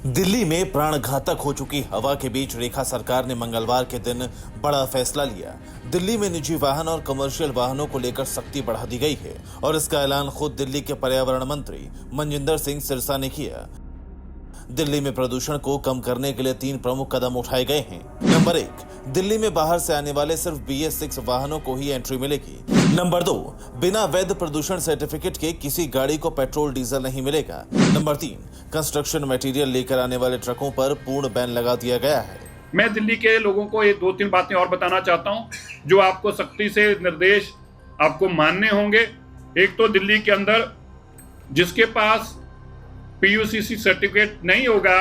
दिल्ली में प्राणघातक हो चुकी हवा के बीच रेखा सरकार ने मंगलवार के दिन बड़ा फैसला लिया। दिल्ली में निजी वाहन और कमर्शियल वाहनों को लेकर सख्ती बढ़ा दी गई है और इसका ऐलान खुद दिल्ली के पर्यावरण मंत्री मनजिंदर सिंह सिरसा ने किया। दिल्ली में प्रदूषण को कम करने के लिए 3 प्रमुख कदम उठाए गए हैं। नंबर 1, दिल्ली में बाहर से आने वाले सिर्फ BS6 वाहनों को ही एंट्री मिलेगी। नंबर 2, बिना वैध प्रदूषण सर्टिफिकेट के किसी गाड़ी को पेट्रोल डीजल नहीं मिलेगा। नंबर 3, कंस्ट्रक्शन मटेरियल लेकर आने वाले ट्रकों पर पूर्ण बैन लगा दिया गया है। मैं दिल्ली के लोगों को ये 2-3 बातें और बताना चाहता हूँ जो आपको सख्ती से निर्देश आपको मानने होंगे। एक तो दिल्ली के अंदर जिसके पास PUCC सर्टिफिकेट नहीं होगा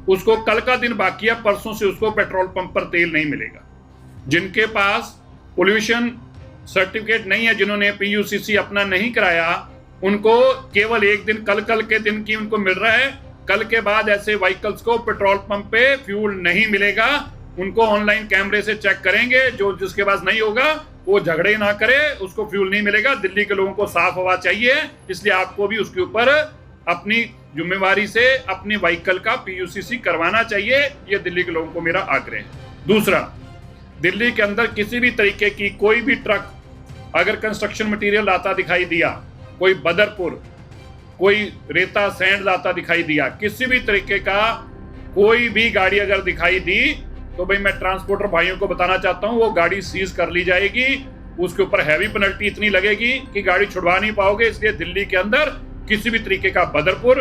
उसको कल का दिन बाकी है, परसों से उसको पेट्रोल पंप पर तेल नहीं मिलेगा। जिनके पास पोल्यूशन सर्टिफिकेट नहीं है, जिन्होंने PUCC अपना नहीं कराया, उनको केवल एक दिन कल के दिन की उनको मिल रहा है। कल के बाद ऐसे व्हीकल्स को पेट्रोल पंप पे फ्यूल नहीं मिलेगा। उनको ऑनलाइन कैमरे से चेक करेंगे। जो जिसके पास नहीं होगा वो झगड़े ना करे, उसको फ्यूल नहीं मिलेगा। दिल्ली के लोगों को साफ हवा चाहिए, इसलिए आपको भी उसके ऊपर अपनी जिम्मेवारी से अपनी व्हीकल का PUCC करवाना चाहिए। यह दिल्ली के लोगों को मेरा आग्रह है। दूसरा, दिल्ली के अंदर किसी भी तरीके की कोई भी ट्रक अगर कंस्ट्रक्शन मटेरियल लाता दिखाई दिया, कोई बदरपुर, कोई रेता सैंड लाता दिखाई दिया, किसी भी तरीके का कोई भी गाड़ी अगर दिखाई दी तो भाई मैं ट्रांसपोर्टर भाइयों को बताना चाहता हूं, वो गाड़ी सीज कर ली जाएगी। उसके ऊपर हैवी पेनल्टी इतनी लगेगी कि गाड़ी छुड़वा नहीं पाओगे। इसलिए दिल्ली के अंदर किसी भी तरीके का बदरपुर,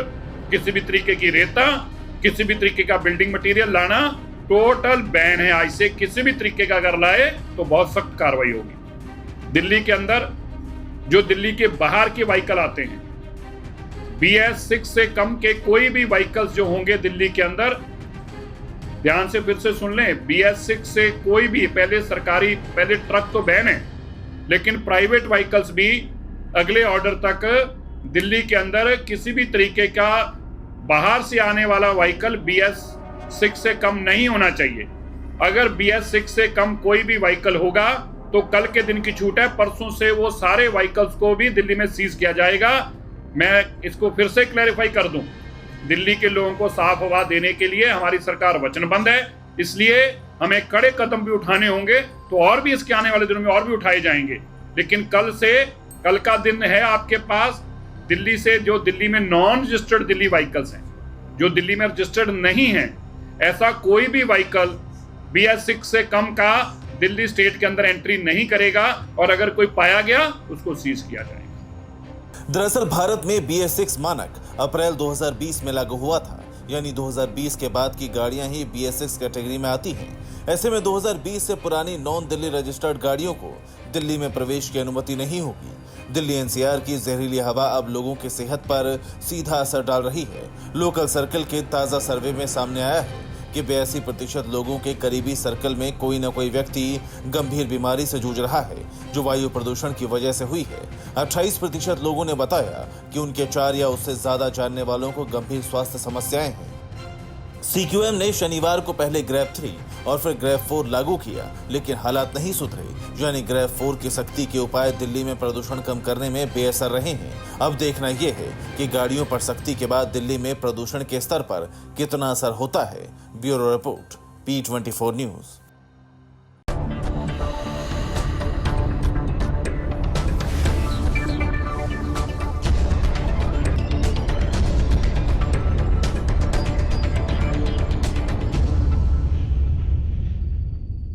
किसी भी तरीके की रेता, किसी भी तरीके का बिल्डिंग मटेरियल लाना टोटल बैन है। आज से किसी भी तरीके का अगर लाए तो बहुत सख्त कार्रवाई होगी। दिल्ली के अंदर जो दिल्ली के बाहर के व्हीकल आते हैं, BS6 से कम के कोई भी व्हीकल्स जो होंगे दिल्ली के अंदर, ध्यान से फिर से सुन लें, BS6 से कोई भी पहले ट्रक तो बैन है, लेकिन प्राइवेट व्हीकल्स भी अगले ऑर्डर तक दिल्ली के अंदर किसी भी तरीके का बाहर से आने वाला व्हीकल BS6 से कम नहीं होना चाहिए। अगर BS6 से कम कोई भी व्हीकल होगा तो कल के दिन की छूट है, परसों से वो सारे व्हीकल्स को भी दिल्ली में सीज किया जाएगा। मैं इसको फिर से क्लैरिफाई कर दूं, दिल्ली के लोगों को साफ हवा देने के लिए हमारी सरकार वचनबद्ध है। इसलिए हमें कड़े कदम भी उठाने होंगे, तो और भी इसके आने वाले दिनों में और भी उठाए जाएंगे। लेकिन कल का दिन है आपके पास, दिल्ली से जो दिल्ली में नॉन रजिस्टर्ड दिल्ली व्हीकल्स हैं, जो दिल्ली में रजिस्टर्ड नहीं है, ऐसा कोई भी व्हीकल BS6 से कम का दिल्ली स्टेट के अंदर एंट्री नहीं करेगा और अगर कोई पाया गया उसको सीज किया जाएगा। दरअसल भारत में BS6 मानक अप्रैल 2020 में लागू हुआ था, यानी 2020 के बाद की गाड़ियां ही BS6 कैटेगरी में आती हैं। ऐसे में 2020 से पुरानी नॉन दिल्ली रजिस्टर्ड गाड़ियों को दिल्ली में प्रवेश की अनुमति नहीं होगी। दिल्ली NCR की जहरीली हवा अब लोगों की सेहत पर सीधा असर डाल रही है। लोकल सर्कल के ताज़ा सर्वे में सामने आया है कि 82% लोगों के करीबी सर्कल में कोई न कोई व्यक्ति गंभीर बीमारी से जूझ रहा है, जो वायु प्रदूषण की वजह से हुई है। 28% लोगों ने बताया कि उनके 4 या उससे ज्यादा जानने वालों को गंभीर स्वास्थ्य समस्याएं हैं। CQM ने शनिवार को पहले ग्रेड 3 और फिर ग्रेड 4 लागू किया, लेकिन हालात नहीं सुधरे, यानी ग्रेड 4 की सख्ती के उपाय दिल्ली में प्रदूषण कम करने में बेअसर रहे हैं। अब देखना यह है कि गाड़ियों पर सख्ती के बाद दिल्ली में प्रदूषण के स्तर पर कितना असर होता है। Bureau report, P24 news.